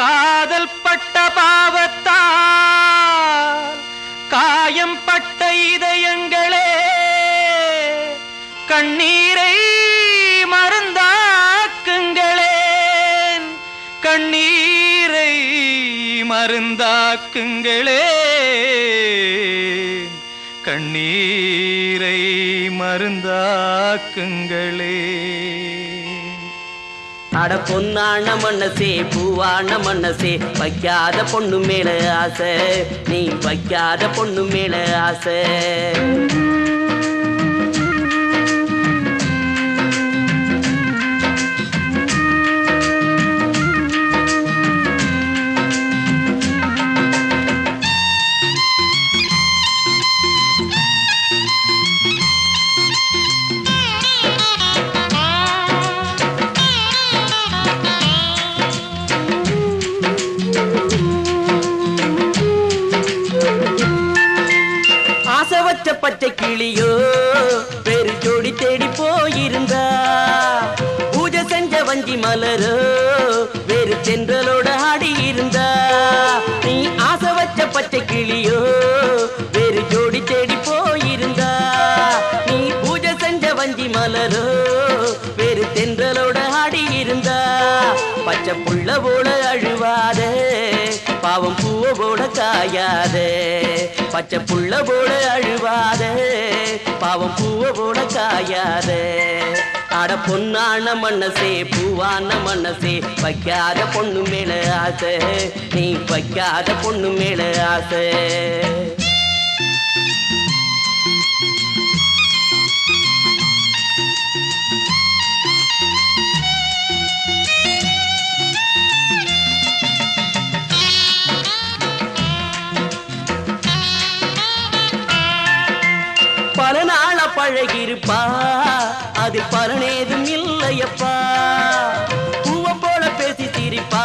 காதல் பட்ட பாவத்தால் காயம் பட்ட இதயங்களே கண்ணீரை மருந்தாக்குங்களேன், கண்ணீரை மருந்தாக்குங்களேன், கண்ணீரை மருந்தாக்குங்களேன். அட பொன்னான மனசே பூவான மனசே வைக்காத பொண்ணு மேல ஆசை, நீ வைக்காத பொண்ணு மேல ஆசை. பச்சை கிளியோ பெரு ஜோடி தேடி போயிருந்தா, பூஜை செஞ்ச வஞ்சி மலரோ வேறு சென்றலோட ஆடி இருந்தா. நீ ஆசை வச்ச பச்சை கிளியோ வேறு ஜோடி தேடி போயிருந்தா, நீ பூஜை செஞ்ச வஞ்சி மலரோ வேறு சென்றலோட ஆடி இருந்தா. பச்சை புள்ள போல அழுவாதே, பாவம் பூவ போல காயாதே. பச்சை புள்ள போல அழுவாதே, பாவம் பூவ போல காயாதே. அட பொன்னான மனசே பூவான மனசே வைக்காத பொண்ணு மேல ஆசை, நீ வைக்காத பொண்ணு மேல ஆசை. பல நாள பழகிருப்பா, அது பலனேதும் இல்லையப்பா. பூவ போல பேசி சிரிப்பா,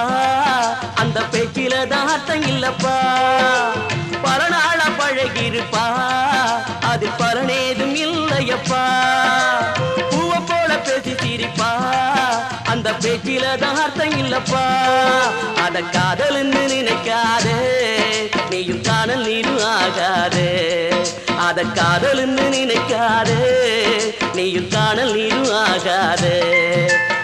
அந்த பேச்சில தான் அர்த்தம் இல்லப்பா. பல நாள பழகிருப்பா, அது பலனேதும் இல்லையப்பா. பூவ போல பேசி சிரிப்பா, அந்த பேச்சில தான் அர்த்தம் இல்லப்பா. அத காதல்னு நினைக்காதே, நீயும் காணல் நீரும் ஆகாதே. அத காதல்னு நினைக்காதே, நீயும் காணல் நீரும் ஆகாதே.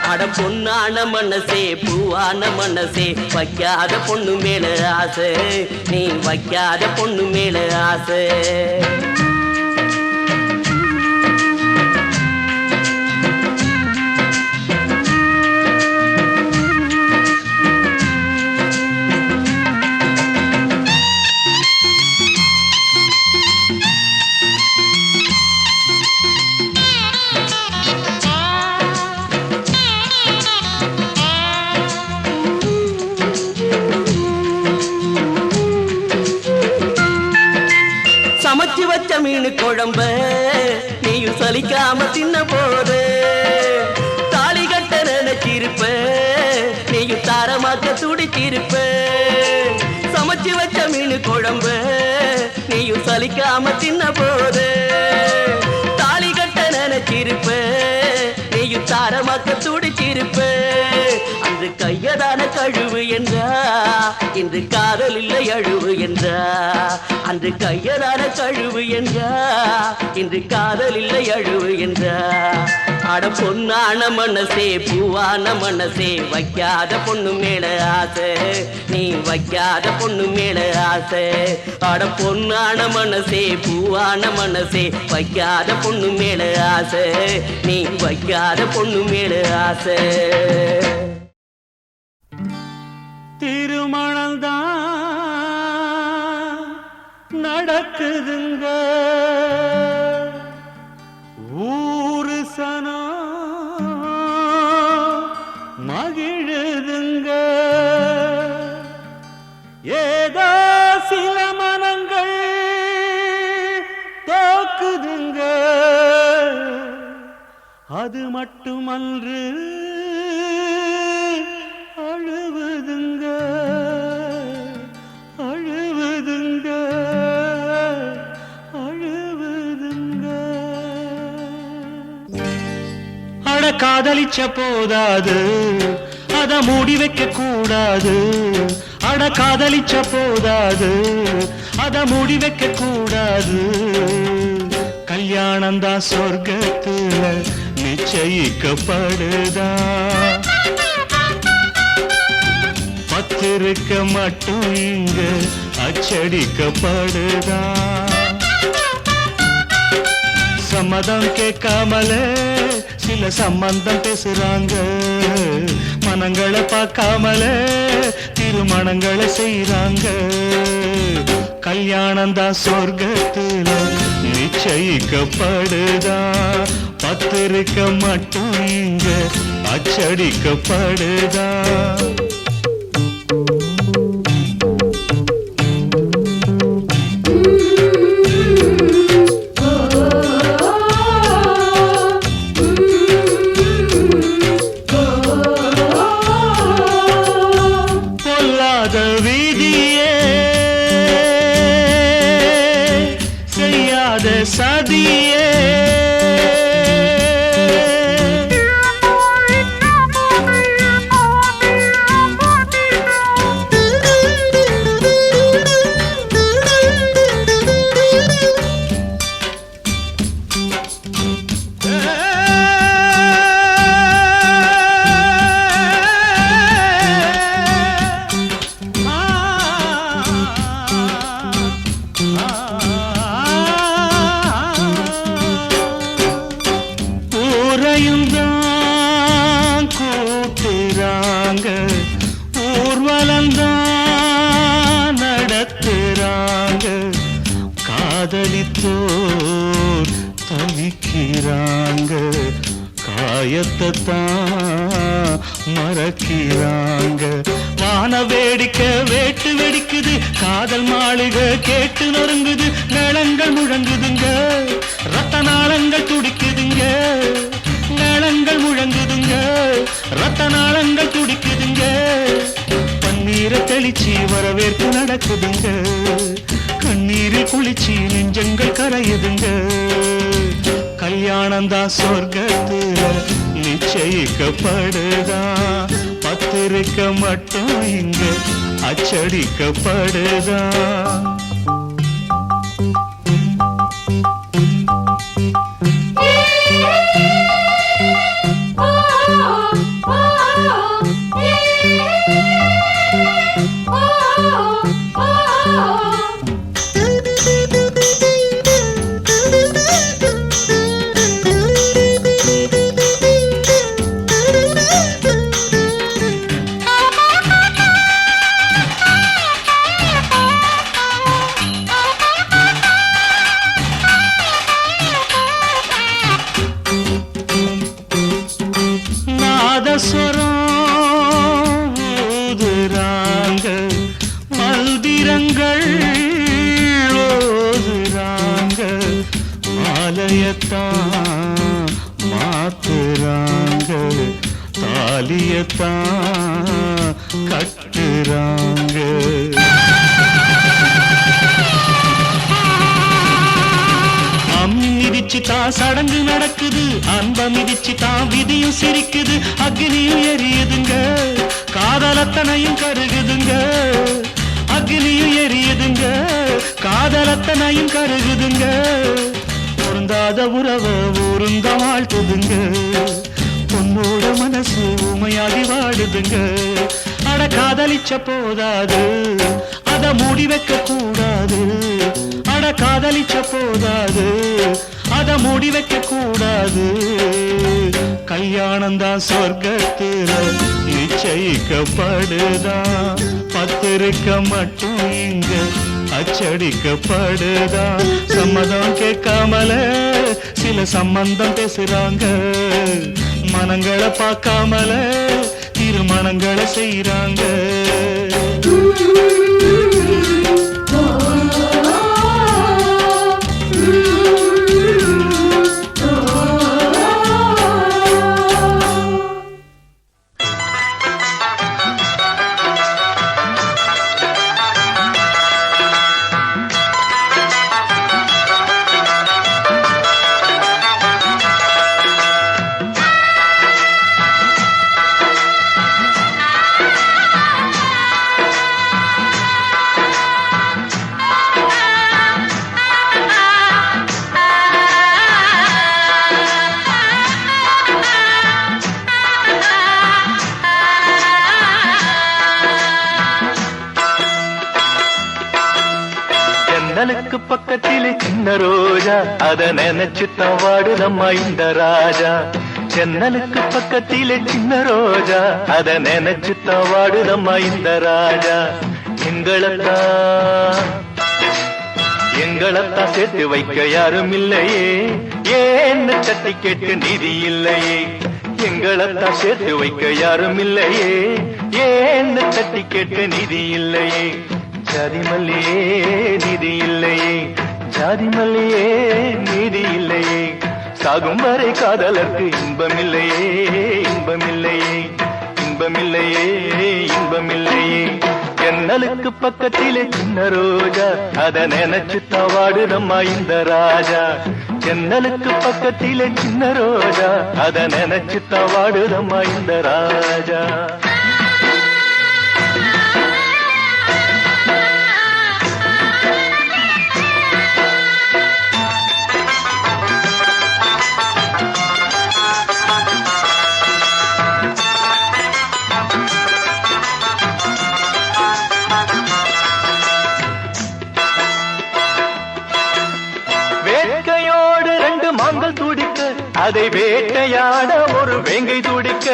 அட பொன்னான மனசே பூவான மனசே வைக்காத பொண்ணு மேல ஆசை, நீ வைக்காத பொண்ணு மேல ஆசை. சமைச்சு வச்ச மீன் குழம்ப நீயும் சலிக்காம தின்ன போது, தாலி கட்ட நினைச்சிருப்ப நீயும் தாரமாக்க துடிச்சிருப்ப. சமைச்சு வச்ச மீன் குழம்ப நீயும் சலிக்காம தின்ன போது, தாலி கட்ட நினைச்சிருப்ப நீயும் தாரமாக்க துடிச்சிருப்ப. அன்று கையதான கழுவு என்றா, இன்று காதல் இல்லை அழுவு என்றா. அன்று கையதான கழுவு என்றா, இன்று காதல் இல்லை அழுவு என்றா. அட பொன்னான மனசே பூவான மனசே வைக்காத பொண்ணு மேல ஆசை, நீ வைக்காத பொண்ணு மேல ஆசை. அட பொன்னான மனசே பூவான மனசே வைக்காத பொண்ணு மேல ஆசை, நீ வைக்காத பொண்ணு மேல ஆசை. திருமணம்தான் நடக்குதுங்க, ஊரு சனம் மகிழுதுங்க. ஏதோ சில மனங்கள் தோக்குதுங்க, அது மட்டுமன்று அழுவுதுங்க, அழுவுதுங்க, அழுவுதுங்க. அட காதலிச்ச போதாது, அத மூடி வைக்க கூடாது. அட காதலிச்ச போதாது, அத மூடி வைக்க கூடாது. கல்யாணம் தான் சொர்க்கத்துல நிச்சயிக்கப்படுதா, பத்திருக்க மட்டும் இங்க அச்சடிக்கப்படுதா. சம்மதம் கேட்காமலே சில சம்பந்தம் பேசுறாங்க, மனங்களை பார்க்காமலே திருமணங்களை செய்றாங்க. கல்யாணம் தான் சொர்க்கத்துல நிச்சயிக்கப்படுதா, பத்திருக்க மட்டும் இங்க அச்சடிக்கப்படுதா. சதியே கூட்டுறாங்க, ஊர்வலந்தான் நடத்துறாங்க. காதலித்தோர் தவிக்கிறாங்க, காயத்தை தான் மறக்கிறாங்க. வான வேடிக்கை வேட்டு வெடிக்குது, காதல் மாளிகை கேட்டு நொறுங்குது. நலங்கள் முழங்குதுங்க, ரத்த நாளங்கள் துடிக்குதுங்க. நலங்கள் முழங்குதுங்க, ரத்த நாளங்கள் துடிக்குதுங்க. பன்னீரை தெளிச்சு வரவேற்பு நடக்குதுங்க, கண்ணீரில் குளிச்சு நெஞ்சங்கள் கரையுதுங்க. கல்யாணம் தான் சொர்க்கத்துல நிச்சயிக்கப்படுதா, பத்திருக்க மட்டும் இங்க அச்சடிக்கப்படுதா. நாதஸ்வரம் ஊதுறாங்க, மந்திரங்கள் ஓதுறாங்க. மாலையத்தான் மாத்துறாங்க, தாலியத்தான் கட்டுறாங்க. மிதிச்சுதான் சடங்கு நடக்குது, அன்ப மிதிச்சுதான் விதியும் சிரிக்குது. அக்னியும் எரியுதுங்க, காதலத்தனையும் கருகுதுங்க. அக்னியும் எரியுதுங்க, காதலத்தனையும் கருகுதுங்க. பொருந்தாத உறவை ஊருந்த வாழ்த்துதுங்க, பொண்ணோட மனசு உமையாகி வாடுதுங்க. அட காதலிச்ச போதாது, அத மூடி வைக்க கூடாது. அட காதலிச்ச போதாது, அத மூடி வைக்க கூடாது. கல்யாணம் தான் சொர்க்கத்துல நிச்சயிக்கப்படுதா, பத்திருக்க மட்டும் இங்க அச்சடிக்கப்படுதா. சம்மதம் கேட்காமல சில சம்பந்தம் பேசுறாங்க, மனங்களை பார்க்காமல திருமணங்களை செய்றாங்க. ஜன்னலுக்கு பக்கத்திலே சின்ன ரோஜா அத நினைச்சுத்தான் வாடுதம்மா இந்த ராஜா ஜன்னலுக்கு பக்கத்திலே சின்ன ரோஜா அத நினைச்சுத்தான் வாடுதம்மா இந்த ராஜா எங்களைத்தான் சேர்த்து வைக்க யாரும் இல்லையே ஏன்னு தட்டி கேட்டு நிதி இல்லையே எங்களைத்தான் சேர்த்து வைக்க யாரும் இல்லையே ஏன்னு தட்டி கேட்டு நிதி இல்லையே ஜாதி மல்லியே நிதி இல்லையே ஜாதி மல்லியே நீதி இல்லையே சாகும் வரை காதலர்க்கு இன்பமில்லையே இன்பமில்லையே இன்பமில்லையே இன்பமில்லையே ஜன்னலுக்கு பக்கத்திலே சின்ன ரோஜா அத நினைச்சுத்தான் வாடுதம்மா இந்த ராஜா ஜன்னலுக்கு பக்கத்திலே சின்ன ரோஜா அத நினைச்சுத்தான் வாடுதம்மா இந்த ராஜா வேட்கையோடு ரெண்டு மான்கள் துடிக்க அதை வேட்டையாட ஒரு வேங்கை துடிக்க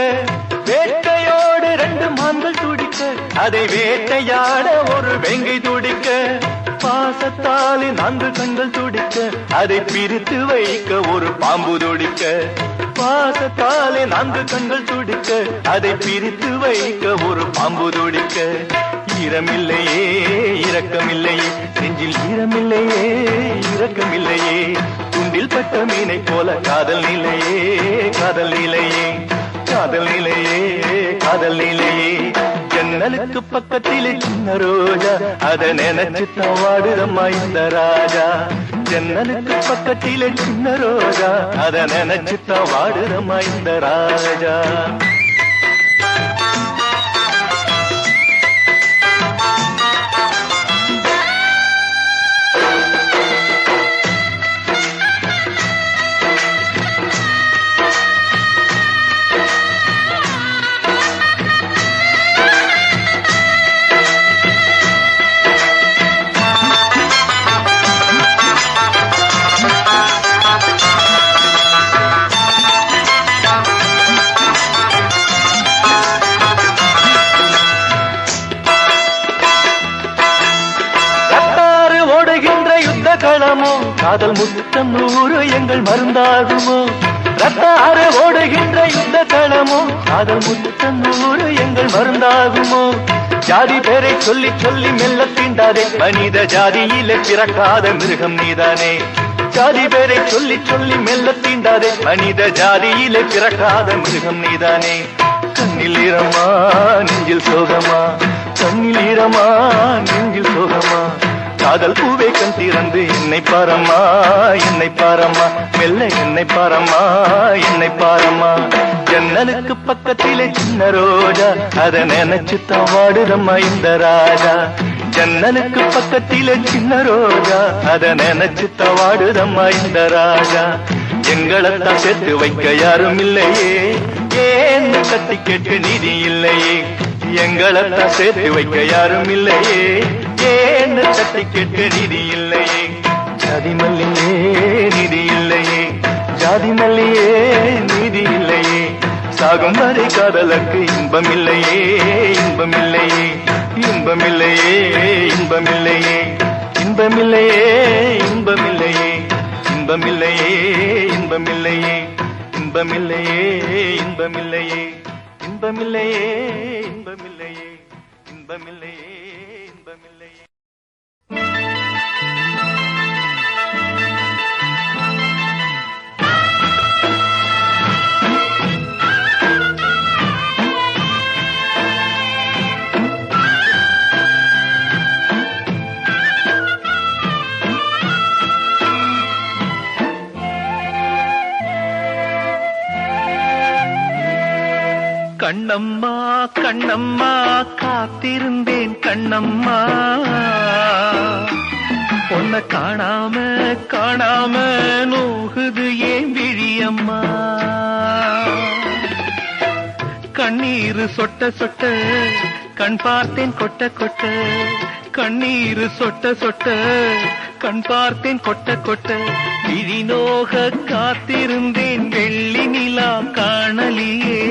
வேட்கையோடு ரெண்டு மான்கள் துடிக்க அதை வேட்டையாட ஒரு வேங்கை துடிக்க பாசத்தாலே 4 கண்கள் துடிக்க அதை பிரித்து வைக்க ஒரு பாம்பு துடிக்க பாசத்தாலே 4 கண்கள் துடிக்க அதை பிரித்து வைக்க ஒரு பாம்பு துடிக்க ஈரமில்லையே இரக்கமில்லையே நெஞ்சில் ஈரமில்லையே இரக்கமில்லையே துண்டில் பட்ட மீனை போல காதல் நிலையே காதல் நிலையே காதல் நிலையே காதல் நிலையே ஜன்னலுக்கு பக்கத்திலே சின்ன ரோஜா அத நினைச்சுத்தான் வாடுதம்மா இந்த ராஜா ஜன்னலுக்கு பக்கத்திலே சின்ன ரோஜா அத நினைச்சுத்தான் வாடுதம்மா இந்த ராஜா களமோ காதல் முத்தம் 100 எங்கள் மருந்தாகுமோ ரத்தாறு ஓடுகின்ற யுத்த களமோ காதல் முத்தம் 100 எங்கள் மருந்தாகுமோ ஜாதி பேரை சொல்லி சொல்லி மெல்ல தீண்டாதே மனித ஜாதியிலே பிறக்காத மிருகம் நீதானே ஜாதி பேரை சொல்லி சொல்லி மெல்ல தீண்டாதே மனித ஜாதியிலே பிறக்காத மிருகம் நீதானே கண்ணில் ஈரமா நெஞ்சில் சோகமா கண்ணில் ஈரமா நெஞ்சில் சோகமா காதல் பூவே கண் திறந்து என்னை பாரம்மா மெல்ல என்னை பாரம்மா என்னை பாரம்மா ஜன்னலுக்கு பக்கத்திலே சின்ன ரோஜா அத நினைச்சுத்தான் வாடுதம்மா இந்த ராஜா ஜன்னலுக்கு பக்கத்திலே சின்ன ரோஜா அத நினைச்சுத்தான் வாடுதம்மா இந்த ராஜா எங்களைத்தான் சேர்த்து வைக்க யாரும் இல்லையே ஏன்னு கட்டி கேட்டு நிதி இல்லையே எங்களைத்தான் சேர்த்து வைக்க யாரும் இல்லையே ஏன்னு தட்டி கேட்டு நிதி இல்லையே ஜாதி மல்லியே நிதி இல்லையே ஜாதி மல்லியே நிதி இல்லையே சாகும் வரை காதலுக்கு இன்பமில்லையே இன்பமில்லையே இன்பமில்லையே இன்பமில்லையே இன்பமில்லையே இன்பமில்லையே இன்பமில்லையே இன்பமில்லையே இன்பமில்லையே இன்பமில்லையே இன்பமில்லையே இன்பமில்லையே இன்பமில்லையே இன்பமில்லையே கண்ணம்மா கண்ணம்மா காத்திருந்தேன் கண்ணம்மா உன்னை காணாம காணாம நோகுது ஏன் விழியம்மா கண்ணீர் சொட்ட சொட்ட கண் பார்த்தேன் கொட்ட கொட்ட கண்ணீர் சொட்ட சொட்ட கண் பார்த்தேன் கொட்ட கொட்ட விழிநோக காத்திருந்தேன் வெள்ளி நிலா காணலியே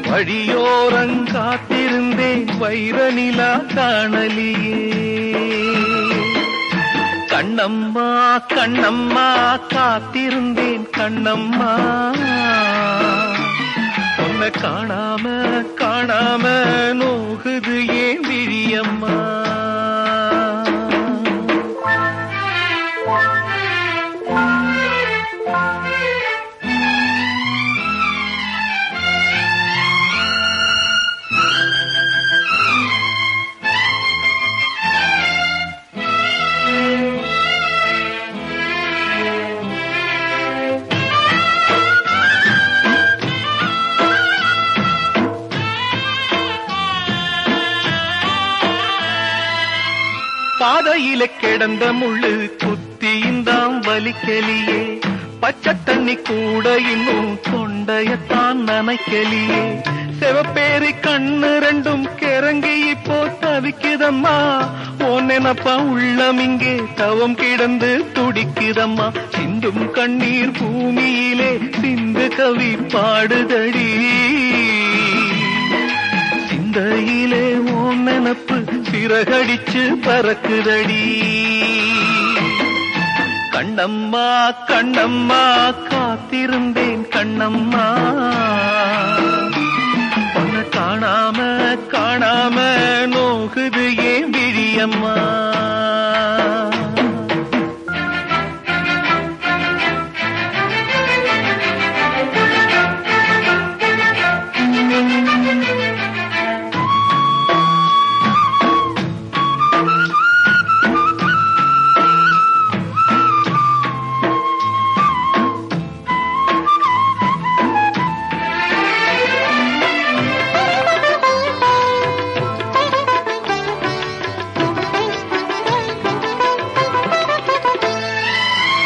வழியோரங் காத்திருந்தேன் வைர நிலா காணலியே கண்ணம்மா கண்ணம்மா காத்திருந்தேன் கண்ணம்மா உன்னை காணாம காணாம நோகுது ஏன் விழியம்மா பாதையில கிடந்த முள்ளு குத்தியுந்தாம் வலிக்கலியே பச்சை தண்ணி கூட இன்னும் தொண்டையத்தான் நனைக்கலியே செவப்பேரி கண்ணு ரெண்டும் கிறங்கி இப்போ தவிக்குதம்மா ஓ நினப்பா உள்ளம் இங்கே தவம் கிடந்து துடிக்குதம்மா சிந்தும் கண்ணீர் பூமியிலே சிந்து கவி பாடுதடி சிந்தையிலே ஓ நினப்பு சிறகடிச்சு பறக்குதடி கண்ணம்மா கண்ணம்மா காத்திருந்தேன் கண்ணம்மா உன்னை காணாம காணாம நோகுது ஏன் விழியம்மா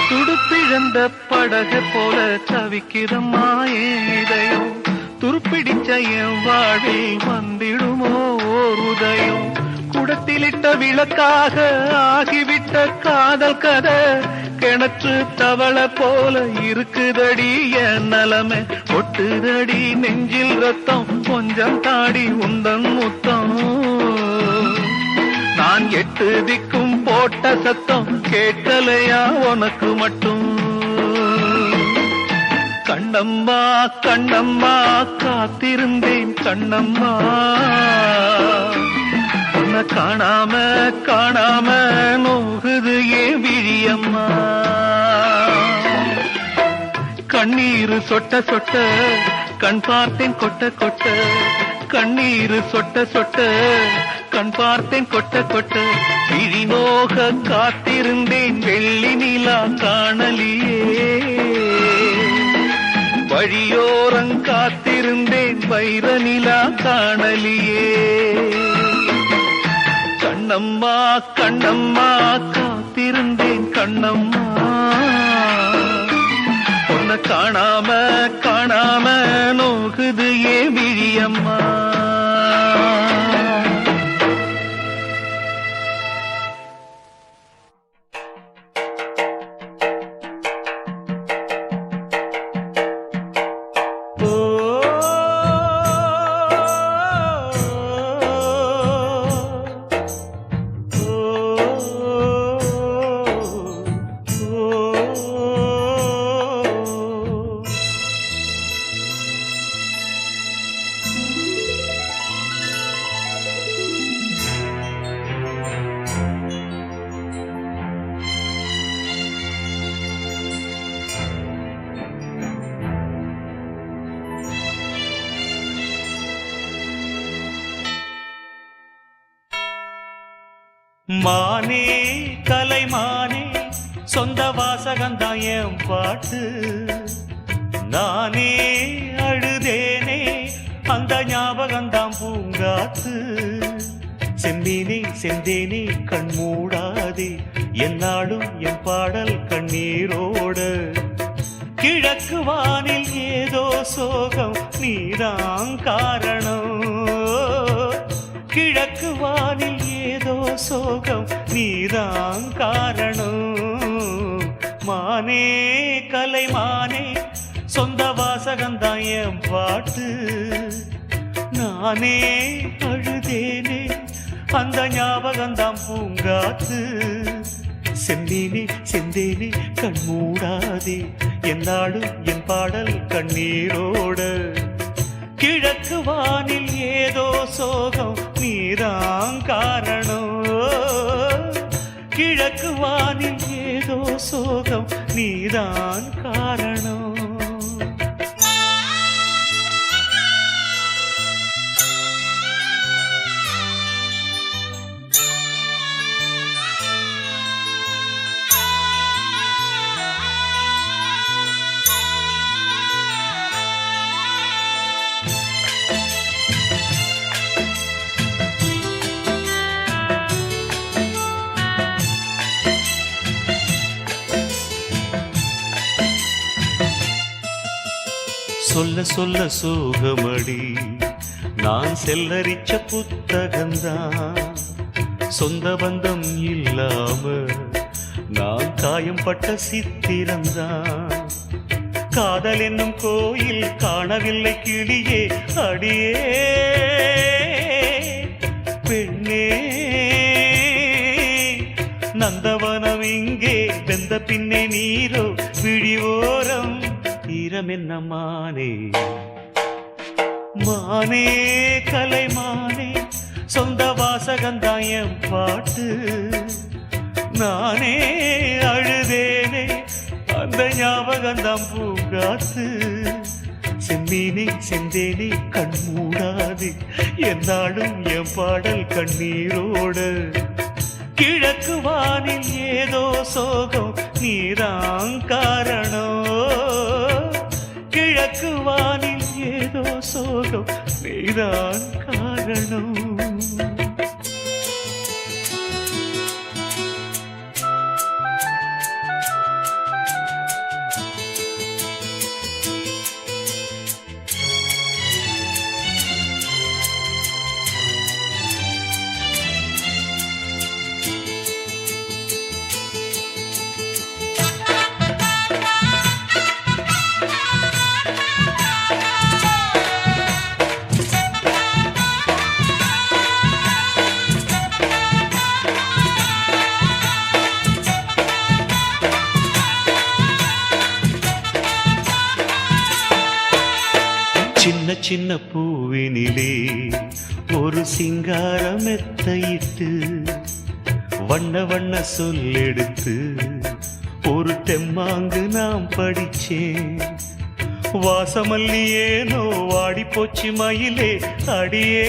துடுப்பிழந்த படகு போல தவிக்கிறம்மா என் இதயம் துருப்பிடிச்ச என் வாழ்வில் வந்திடுமோ ஓர் உதயம் குடத்திலிட்ட விளக்காக ஆகிவிட்ட காதல் கதை கிணற்று தவளை போல இருக்குதடி என் நலமை ஒட்டுதடி நெஞ்சில் ரத்தம் கொஞ்சம் தாடி உந்தன் முத்தம் நான் எட்டு திக்கும் போட்ட சத்தம் கேட்கலையா உனக்கு மட்டும் கண்ணம்மா கண்ணம்மா காத்திருந்தேன் கண்ணம்மா உன்னை காணாம காணாம நோகுது ஏன் விழியம்மா கண்ணீர் சொட்ட சொட்ட கண் பார்த்தேன் கொட்ட கொட்ட கண்ணீர் சொட்ட சொட்ட கண் பார்த்தேன் கொட்ட கொட்ட விழிநோக காத்திருந்தேன் வெள்ளி நிலா காணலியே வழியோரங் காத்திருந்தேன் வைர நிலா காணலியே கண்ணம்மா கண்ணம்மா காத்திருந்தேன் கண்ணம்மா உன்னை காணாம காணாம நோகுது ஏன் விழியம்மா மானே கலைமானே சொந்த வாசகந்தான் என் பாட்டு நானே அழுதேனே அந்த ஞாபகந்தான் பூங்காத்து செம்மீனே செந்தேனே கண் மூடாதே என்னாலும் என் பாடல் கண்ணீரோட கிழக்கு வானில் ஏதோ சோகம் நீதான் காரணம் கிழக்கு வானில் ஏதோ ஏதோ சோகம் நீதான் காரணம் மானே கலைமானே சொந்த வாசகந்தான் என் பாட்டு நானே அழுதேனே அந்த ஞாபகந்தான் பூங்காத்து செந்தேனே செந்தேனே கண்மூடாதே என்னாலும் என் பாடல் கண்ணீரோட கிழக்கு வானில் ஏதோ சோகம் நீதான் காரணம் கிழக்கு வானில் ஏதோ சோகம் நீதான் காரணம் சொல்ல சொல்ல சோகமடி நான் செல்லரிச்ச புத்தகந்தான் சொந்த பந்தம் இல்லாம நான் காயம் பட்ட சித்திரந்தான் காதல் என்னும் கோயில் காணவில்லை கிளியே அடியே பெண்ணே நந்தவனம் இங்கே வெந்த பின்னே நீரோ விழிவோரம் ஈரம் என்ன மானே மானே கலைமானே சொந்த வாசகந்தான் என் பாட்டு நானே அழுதேனே அந்த ஞாபகந்தான் பூங்காத்து செந்தேனே செந்தேனே கண் மூடாது என்னாலும் என் பாடல் கண்ணீரோடு கிழக்கு வானில் ஏதோ சோகம் நீதான் காரணம் கிழக்கு வானில் ஏதோ சோகம் நீதான் காரணம் சின்ன சின்ன பூவினிலே ஒரு சிங்கார மெத்தையிட்டு வண்ண வண்ண சொல்லெடுத்து ஒரு தெம்மாங்கு நாம் படிச்சேன் வாசமல்லி ஏனோ வாடி போச்சு மயிலே அடியே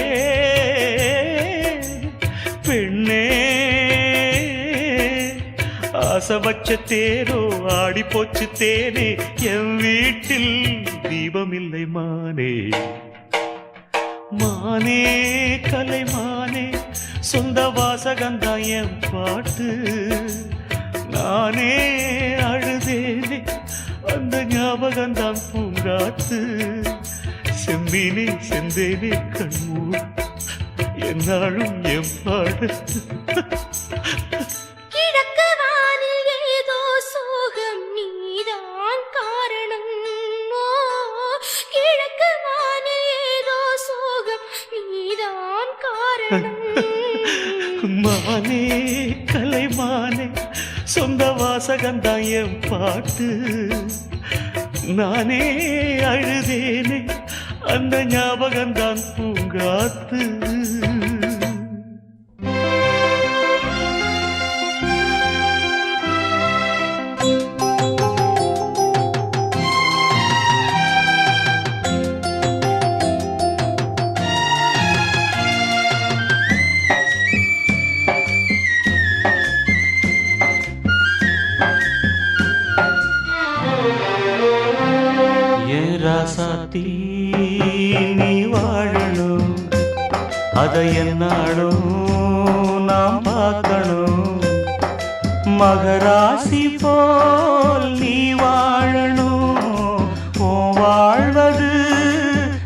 பெண்ணே ஆசை வச்ச தேரோ ஆடி போச்சு தேனே என் வீட்டில் தீபமில்லை மானே மானே கலைமானே சொந்த வாசகந்தான் என் பாட்டு நானே அழுதேனே அந்த ஞாபகந்தான் பூங்காத்து செம்பினே செந்தேனே கண்மூடு என்னாலும் என் பாடு மானே கலைமானே சொந்த வாசகந்தான் என் பாட்டு நானே அழுதேனே அந்த ஞாபகந்தான் பூங்காத்து ராசாத்தி நீ வாழணும் அதை என்னாலும் நாம் பார்க்கணும் மகராசி போல் நீ வாழணும் ஓ வாழ்வது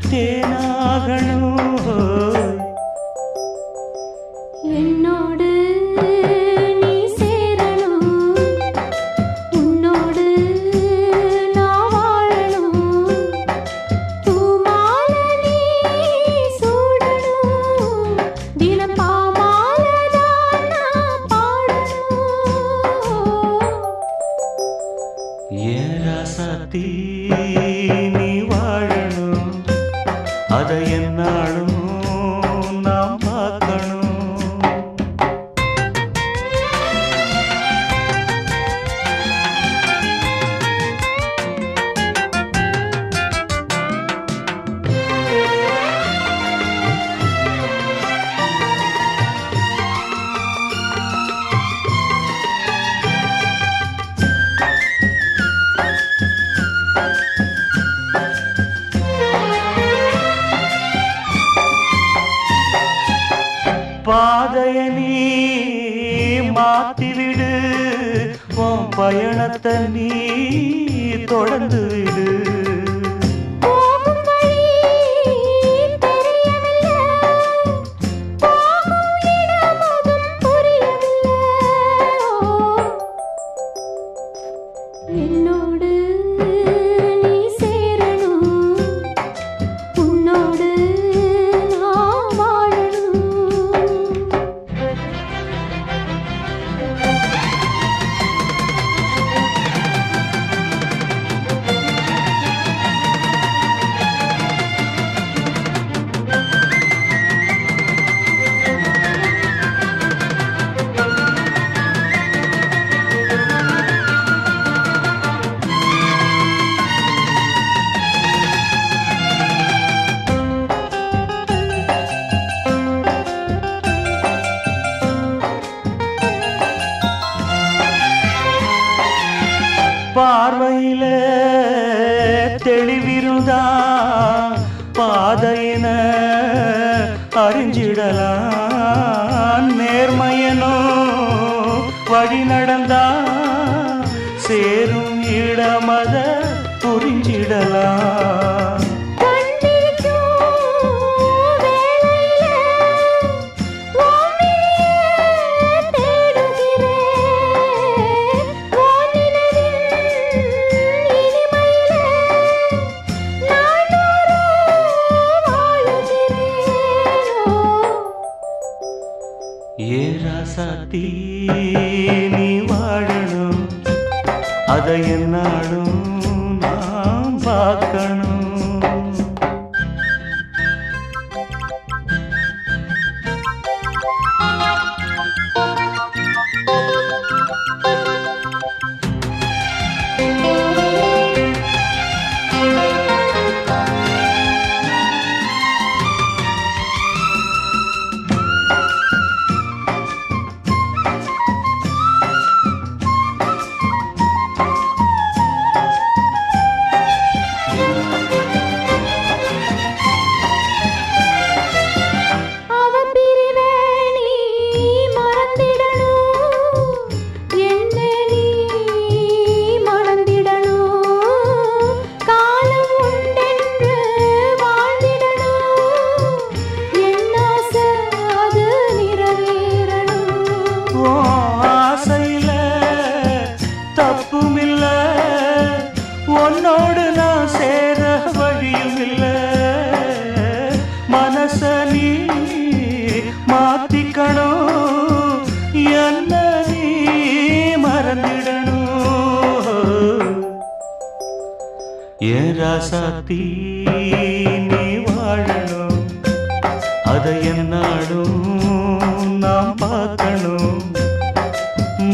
தேனாகணும் என்னோடு அதை என்னாலும் நாம் பார்க்கணும். பாதைய நீ மாத்திவிடு, உன் பயணத்தை நீ தொடர்ந்து விடு. என்னோடு நீ சேரணும், உன்னோடு நான் வாழணும். பார்வையில தெளிவிருந்தா பாதையின அறிஞ்சிடலாம். நேர்மையனோ வழி நடந்தா சேரும் இடமத புரிஞ்சிடலாம். ஏ ராசாத்தி நீ வாழணும், அதை என்னாலும் நாம் பார்க்கணும். உன்னோடு நான் சேர வழியும் இல்ல, மனச நீ மாத்திக்கணும், என்ன நீ மறந்திடணும். ஏன் ராசாத்தி நீ வாழணும், அதை என்னாலும் நாம் பார்க்கணும்.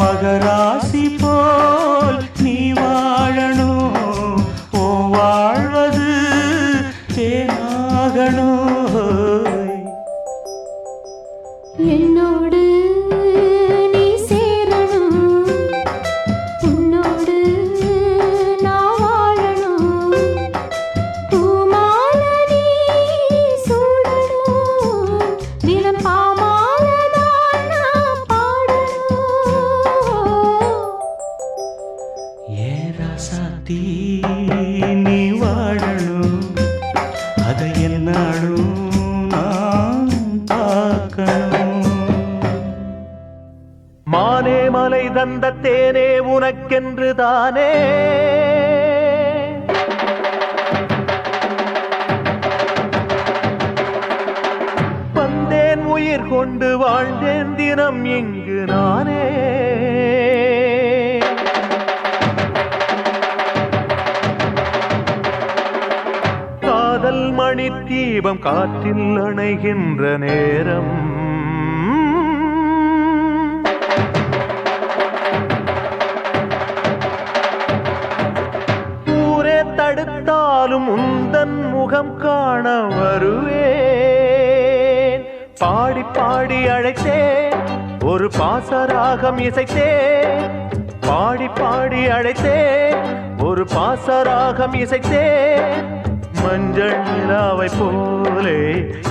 மகராசி போல் நீ வாழணும், ஓ வாழ்வது தேனாகணும். என்னோடு நீ சேரணும், உன்னோடு நான் வாழணும். பூமாலை நீ சூடணும், தினம் பாமாலைதான் நான் பாடணும். ஏ ராசாத்தி நீ வாழணும், அதை என்னாலும் நான் பார்க்கணும். மானே மலை தந்த தேனே உனக்கென்று தானே வந்தேன், உயிர் கொண்டு வாழ்ந்தேன் தினம் இங்கு நானே. காதல் மணித்தீ தீபம் காற்றில் அணைகின்ற நேரம் ஊரே தடுத்தாலும் உந்தன் முகம் காண வருவேன் பாடி பாடி அழைத்தேன் ஒரு பாசராகம் இசைத்தேன் பாடி பாடி அழைத்தேன் ஒரு பாசராகம் இசைத்தேன் மஞ்சள் நிலாவை போலே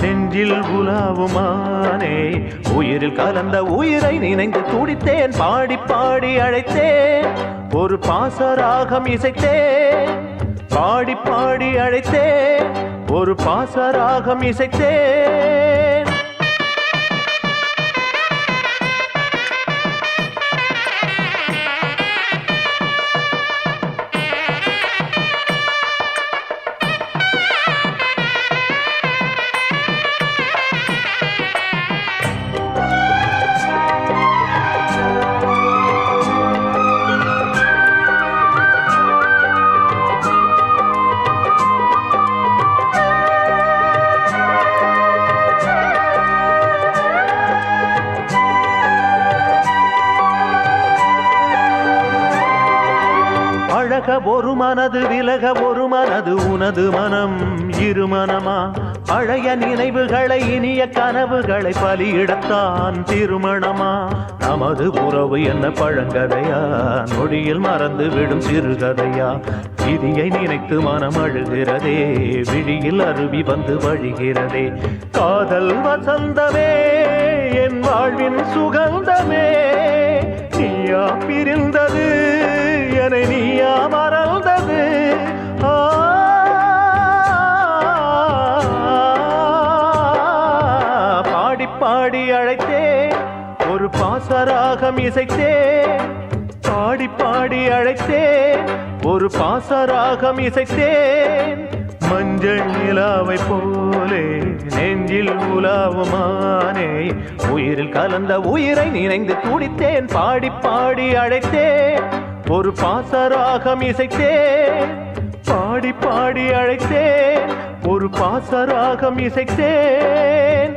நெஞ்சில் உலாவுமானே உயிரில் கலந்த உயிரை நினைந்து துடித்தேன் பாடி பாடி அழைத்தேன் ஒரு பாசராகம் இசைத்தேன் பாடி பாடி அழைத்தேன் ஒரு பாசராகம் இசைத்தேன் ஒரு மனது விலக ஒரு மனது உனது மனம் இருமனமா பழைய நினைவுகளை இனிய கனவுகளை பலியிடத்தான் திருமணமா நமது உறவு என்ன பழங்கதையா நொடியில் மறந்து விடும் சிறுகதையா விதியை நினைத்து மனம் அழுகிறதே விழியில் அருவி வந்து வழிகிறதே காதல் வசந்தமே என் வாழ்வின் சுகந்தமே நீயா பிரிந்தது என்னை நீயா மறந்தது பாடி பாடி அழைத்தேன் ஒரு பாசராகம் இசைத்தேன் பாடி பாடி அழைத்தேன் ஒரு பாசராகம் இசைத்தேன் மஞ்சள் நிலாவை போலே நெஞ்சில் உலாவுமானே உயிரில் கலந்த உயிரை நினைந்து துடித்தேன் பாடி பாடி அழைத்தேன் ஒரு பாசராகம் இசைத்தேன் பாடி பாடி அழைத்தேன் ஒரு பாசராகம் இசைத்தேன்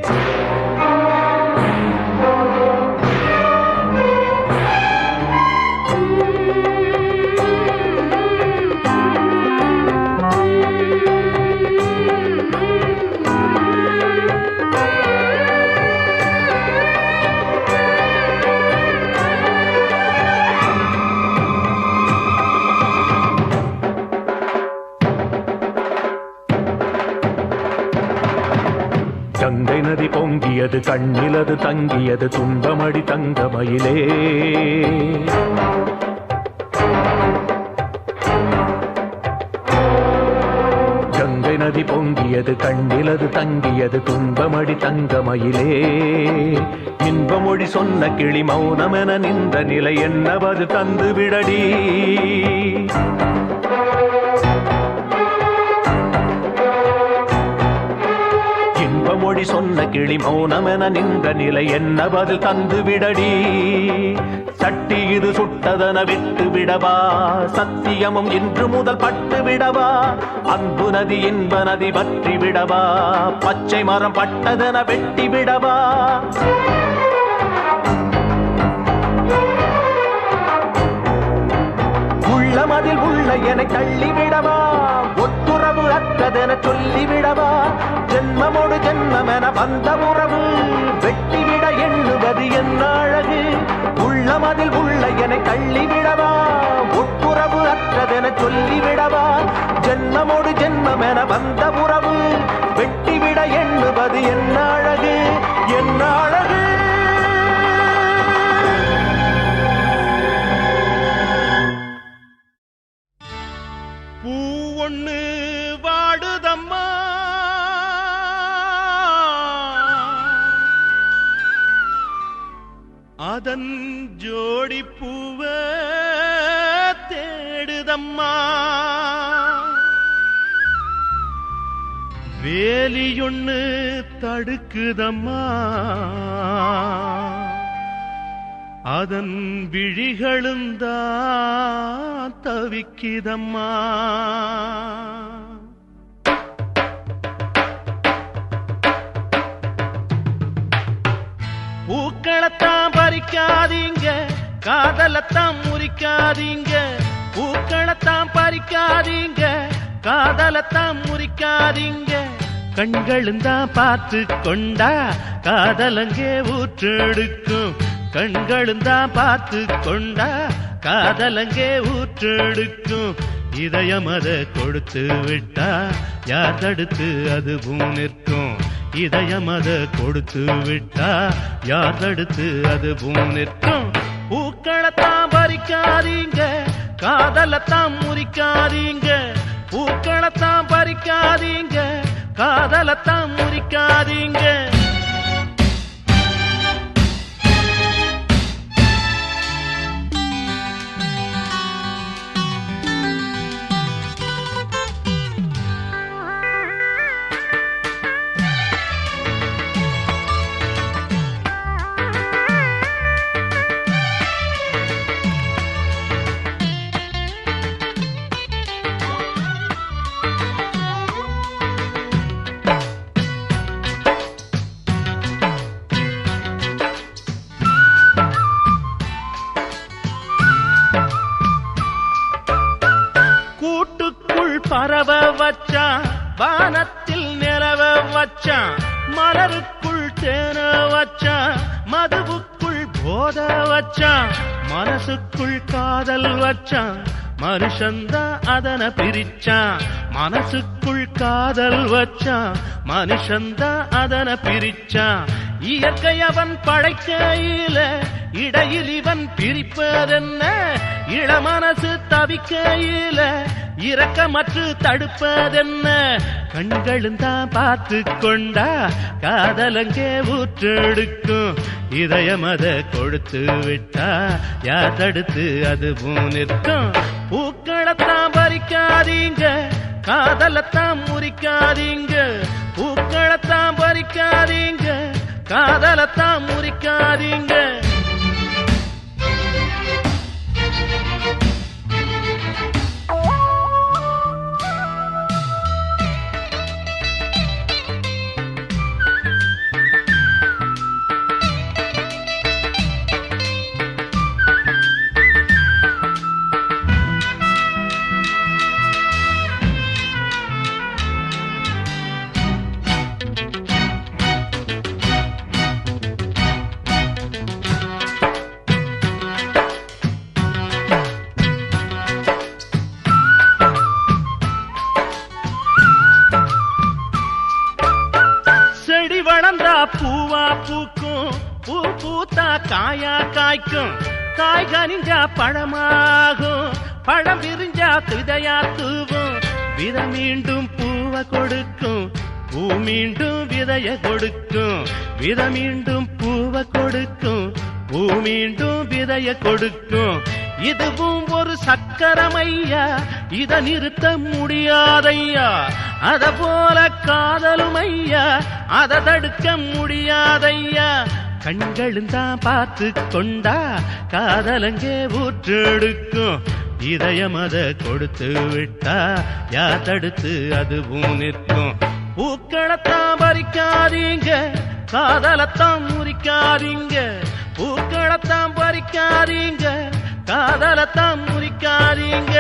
கங்கை நதி பொங்கியது கண்ணிலது தங்கியது துன்பமடி தங்கமயிலே கங்கை நதி பொங்கியது கண்ணிலது தங்கியது துன்பமடி தங்கமயிலே இன்பமொழி சொன்ன கிளி மௌனமென நின்ற நிலை என்னவது தந்து விடடி மொழி சொன்ன கிளி மௌனமென நின்ற நிலை என்ன பதில் தந்து விடடி சட்டி இது சுட்டதன விட்டு விடவா சத்தியமும் இன்று முதல் பட்டு விடவா அன்பு நதி இன்ப நதி பற்றி விடவா பச்சை மரம் பட்டதன வெட்டி விடவா உள்ளமதில் உள்ள என தள்ளிவிடவா ஒத்துறவு அற்றதென சொல்லிவிடவா ஜென்மமோடு ஜென்மமென வந்த உறவு வெட்டிவிட எண்ணுவது என்ன அழகு உள்ளமதில் உள்ள என தள்ளிவிடவா ஒத்துறவு அற்றதென சொல்லிவிடவா ஜென்மமோடு ஜென்மமென வந்த உறவு வெட்டிவிட எண்ணுவது என்ன அழகு என்ன அழகு ஒண்ணு வாடுதம்மா அதன் ஜோடி பூவ தேடுதம்மா வேலியொன்னு தடுக்குதம்மா அதன் விழிகளுந்தான் தவிக்கிதம்மா பறிக்காதீங்க, காதலத்தான் முறிக்காதீங்க. பூக்களத்தான் பறிக்காதீங்க, காதலத்தான் முறிக்காதீங்க. கண்களும் தான் பார்த்து கொண்டா காதலங்கே ஊற்றெடுக்கும். கண்களும் தான் பார்த்து கொண்டா காதலங்கே ஊற்றெடுக்கும். இதயம் அதை கொடுத்து விட்டா யார் தடுத்து அதுவும் நிற்கும். இதயம் அதை கொடுத்து விட்டா யார் தடுத்து அதுவும் நிற்கும். பூக்களத்தான் பறிக்காதீங்க, காதலத்தான் முறிக்காதீங்க. பூக்களத்தான் பறிக்காதீங்க, காதலத்தான் முறிக்காதீங்க. பறவ வச்சான், வானத்தில் நிலவ வச்சான். மலருக்குள் தேன வச்சான், மதுவுக்குள் போத வச்சான். மனசுக்குள் காதல் வச்சான், மனுஷந்தா அதனை பிரிச்சான். மனசுக்குள் காதல் வச்சான், மனுஷந்தா அதனை பிரிச்சான். இயற்கை அவன் படைக்கையில இடையில் இவன் பிரிப்பதென்ன? இளமனசு தவிக்கையில இரக்கமற்று தடுப்பதென்ன? கண்களும் தான் பார்த்து கொண்டா காதலங்கே ஊற்றெடுக்கும். இதயம் அதை கொடுத்து விட்டா யார் தடுத்து அதுவும் நிற்கும். பூக்களத்தான் பறிக்காதீங்க, காதலத்தான் முறிக்காதீங்க. பூக்களத்தான் பறிக்காதீங்க, காதலத்தான் முறிக்காதீங்க. செடி வளர்ந்தா பூவா பூக்கும், பூ பூத்தா காயா காய்க்கும். காய் கனிஞ்சா பழமாகும், பழம் விரிஞ்சா விதையா தூவும். விதை மீண்டும் பூவை கொடுக்கும், பூ மீண்டும் விதைய கொடுக்கும். விதை மீண்டும் பூவை கொடுக்கும், பூ மீண்டும் விதைய கொடுக்கும். இதுவும் ஒரு சக்கரமையா, இத நிறுத்த முடியாதையா. அத போல காதலும் ஐயா, அதை தடுக்க முடியாதையா. கண்களும் தான் பார்த்து கொண்டா காதலங்கே ஊற்றெடுக்கும். இதயம் அதை கொடுத்து விட்டா யார் தடுத்து அதுவும் நிற்கும். பூக்களத்தான் பறிக்காதீங்க, காதலத்தான் முறிக்காதீங்க. பூக்களத்தான் பறிக்காதீங்க, காதலத்தான் முறிக்காதீங்க.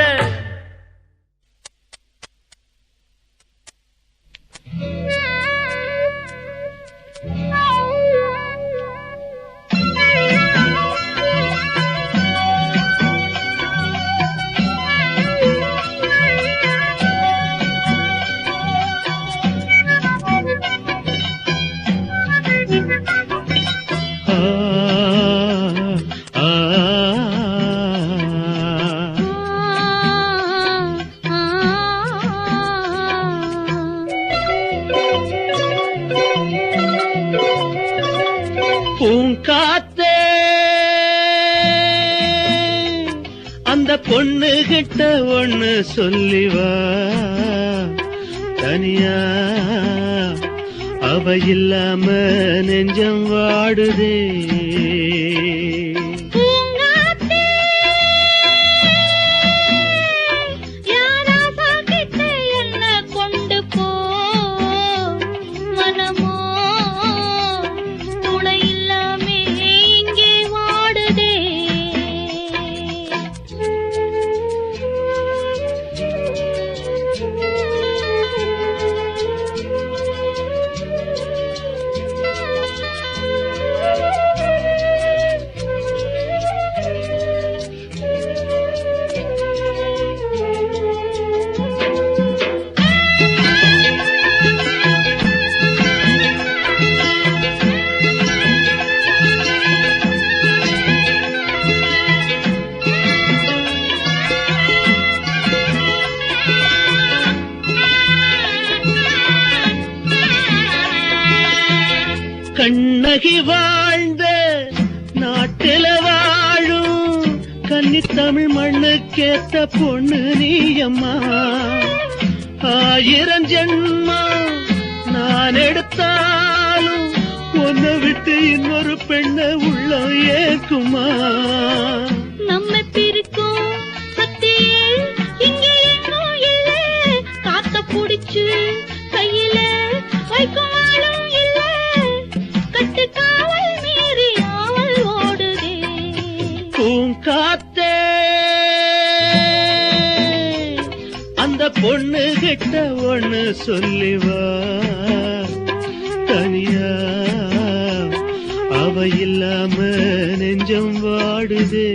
பூங்காத்தே அந்த பொண்ணு கிட்ட ஒண்ணு சொல்லிவா. தனியா அவ இல்லாம நெஞ்சம் வாடுதே. மனமோ துணை இல்லாமே இங்கே வா. கண்ணகி வாழ்ந்த நாட்டில வாழும் கன்னி தமிழ் மண்ணுக்கேத்த பொண்ணு நீயம்மா. 1000 ஜென்மா நான் எடுத்தாலும் ஒன்ன விட்டு இன்னொரு பெண்ணை உள்ள ஏற்குமா? நம்ம பிரிக்கும் சக்தியே இங்கே எங்கும் இல்லை, காத்த புடிச்சு கையில வைக்குமாலும் இல்லை, கட்டு காவல் மீறி ஆவல் ஓடுதே. பூங்காத்தே அந்த பொண்ணு கிட்ட ஒண்ணு சொல்லிவா, தனியா அவ இல்லாம நெஞ்சம் வாடுதே.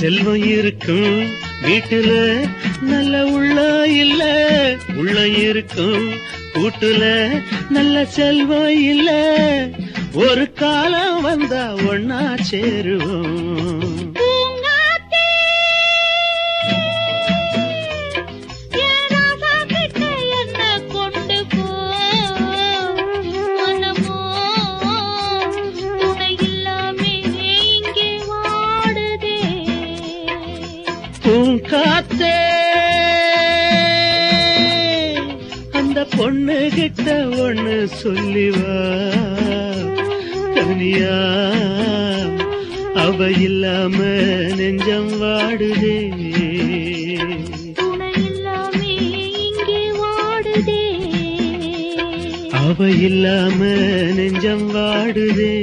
செல்வம் இருக்கும் வீட்டுல நல்ல உள்ள இல்ல, உள்ள இருக்கும் கூட்டுல நல்ல செல்வம் இல்ல, ஒரு காலம் வந்தா ஒன்னா சேருவோம். பூங்காத்தே அந்த பொண்ணு கிட்ட ஒண்ணு சொல்லிவா, தனியா அவ இல்லாம நெஞ்சம் வாடுதே. அவ இல்லாம நெஞ்சம் வாடுதே.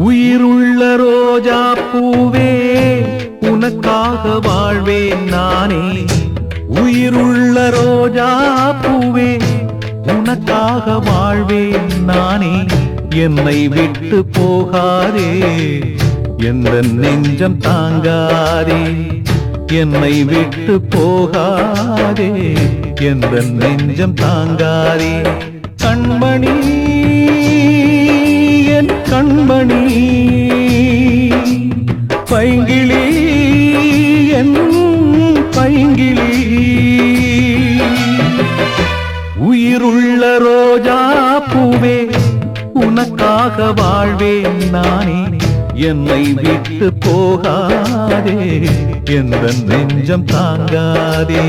உயிருள்ள ரோஜா பூவே உனக்காக வாழ்வேன் நானே, உயிருள்ள ரோஜா பூவே உனக்காக வாழ்வேன் நானே. என்னை விட்டு போகாதே, எந்த நெஞ்சம் தாங்காதே, என்னை விட்டு போகாதே, எந்த நெஞ்சம் தாங்காதே. கண்மணி என் கண்மணி, பைங்கிளி என் பைங்கிளி, உயிருள்ள ரோஜா பூவே உனக்காக வாழ்வேன் நானே. என்னை விட்டு போகாதே, எந்த நெஞ்சம் தாங்காதே.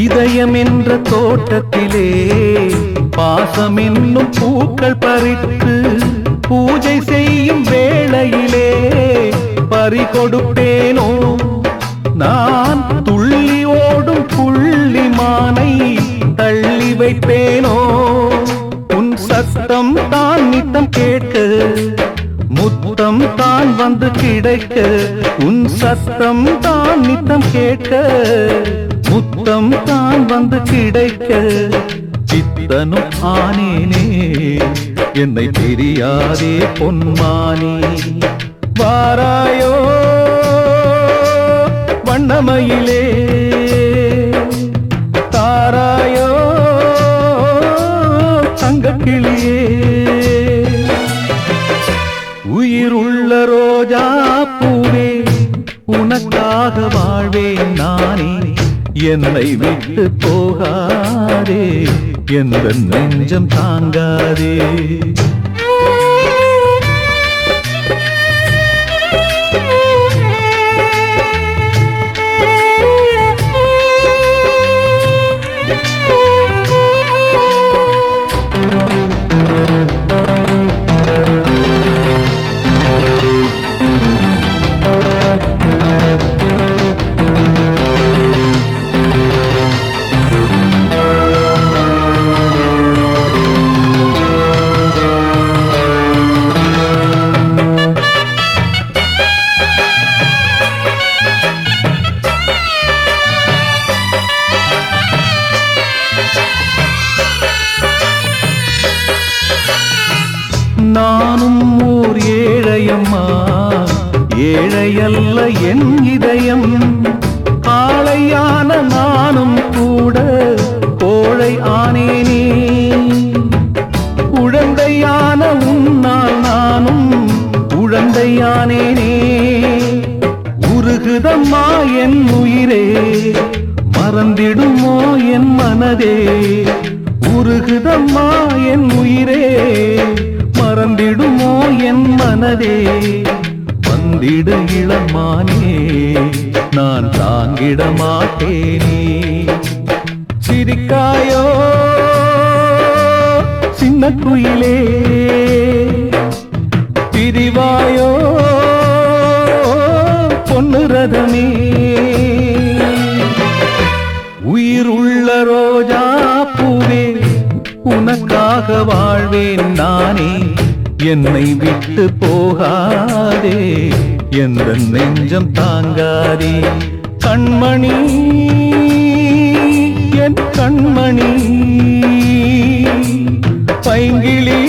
இதயம் என்ற தோட்டத்திலே பாசம் என்னும் பூக்கள் பறித்து பூஜை செய்யும் வேளையிலே பறி கொடுப்பேனோ நான், துள்ளி ஓடும் புள்ளிமானை தள்ளி வைப்பேனோ. உன் சத்தம் தான் நித்தம் கேட்க, முத்தம் தான் வந்து கிடைக்க உன் சத்தம் தான் நித்தம் கேட்க முத்தம் தான் வந்து கிடைக்க சித்தனும் ஆனேனே என்னை தெரியாதே பொன்மானே வாராயோ வண்ணமயிலே தாராயோ தங்கக்கிளியே உயிருள்ள ரோஜா பூவே உனக்காக வாழ்வேன் நானே என்னை விட்டு போகாதே எந்த நெஞ்சம் தாங்காதே நானும் ஓர் ஏழையம்மா ஏழையல்ல என் இதயம் ஆளையான நானும் கூட கோழை ஆனேனே உழந்தையான உன்னால் நானும் உழந்தையானேனே உருகுதம்மா என் உயிரே மறந்திடுமோ என் மனதே உருகுதம்மா என் உயிரே மறந்திடுமோ என் மனதே வந்திடு இளமானே நான் தாங்கிட மாட்டேனே சிரிக்காயோ சின்ன குயிலே பிரிவாயோ பொன்னு ரதமே உயிருள்ள ரோஜா பூவே உனக்காக வாழ்வேன் நானே என்னை விட்டு போகாதே எந்த நெஞ்சம் தாங்காதே கண்மணி என் கண்மணி பைங்கிளி